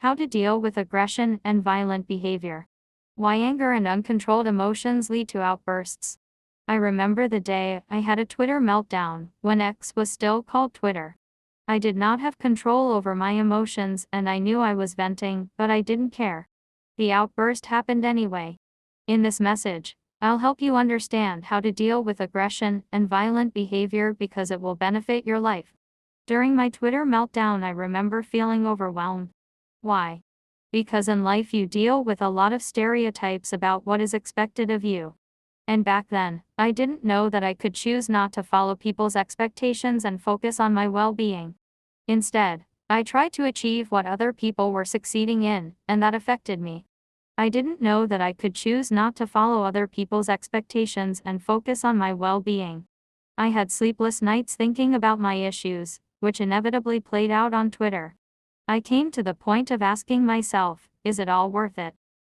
How to deal with aggression and violent behavior. Why anger and uncontrolled emotions lead to outbursts. I remember the day I had a Twitter meltdown, when X was still called Twitter. I did not have control over my emotions and I knew I was venting, but I didn't care. The outburst happened anyway. In this message, I'll help you understand how to deal with aggression and violent behavior because it will benefit your life. During my Twitter meltdown, I remember feeling overwhelmed. Why? Because in life you deal with a lot of stereotypes about what is expected of you. And back then, I didn't know that I could choose not to follow people's expectations and focus on my well-being. Instead, I tried to achieve what other people were succeeding in, and that affected me. I didn't know that I could choose not to follow other people's expectations and focus on my well-being. I had sleepless nights thinking about my issues, which inevitably played out on Twitter. I came to the point of asking myself, is it all worth it?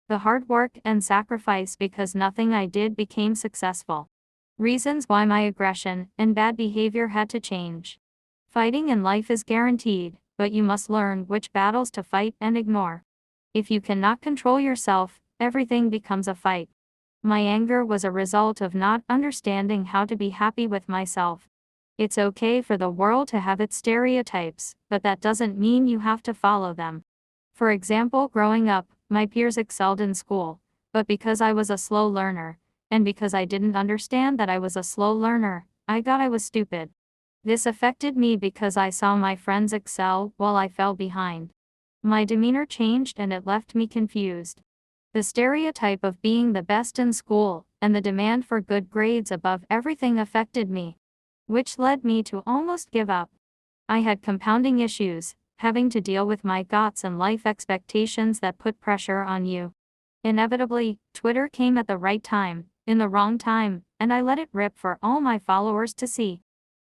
The hard work and sacrifice because nothing I did became successful. Reasons why my aggression and bad behavior had to change. Fighting in life is guaranteed, but you must learn which battles to fight and ignore. If you cannot control yourself, everything becomes a fight. My anger was a result of not understanding how to be happy with myself. It's okay for the world to have its stereotypes, but that doesn't mean you have to follow them. For example, growing up, my peers excelled in school, but because I was a slow learner, and because I didn't understand that I was a slow learner, I thought I was stupid. This affected me because I saw my friends excel while I fell behind. My demeanor changed and it left me confused. The stereotype of being the best in school, and the demand for good grades above everything affected me, which led me to almost give up. I had compounding issues, having to deal with my thoughts and life expectations that put pressure on you. Inevitably, Twitter came at the right time, in the wrong time, and I let it rip for all my followers to see.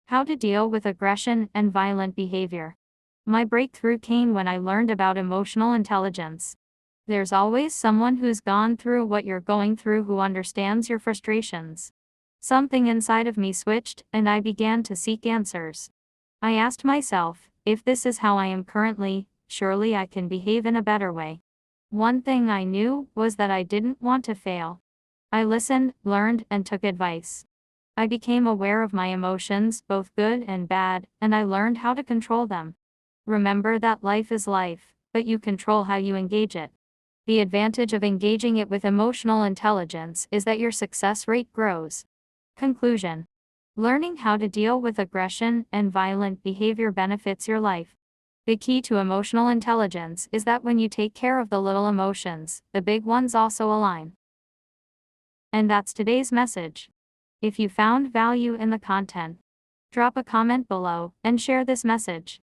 How to deal with aggression and violent behavior. My breakthrough came when I learned about emotional intelligence. There's always someone who's gone through what you're going through who understands your frustrations. Something inside of me switched, and I began to seek answers. I asked myself, if this is how I am currently, surely I can behave in a better way. One thing I knew was that I didn't want to fail. I listened, learned, and took advice. I became aware of my emotions, both good and bad, and I learned how to control them. Remember that life is life, but you control how you engage it. The advantage of engaging it with emotional intelligence is that your success rate grows. Conclusion. Learning how to deal with aggression and violent behavior benefits your life. The key to emotional intelligence is that when you take care of the little emotions, the big ones also align. And that's today's message. If you found value in the content, drop a comment below and share this message.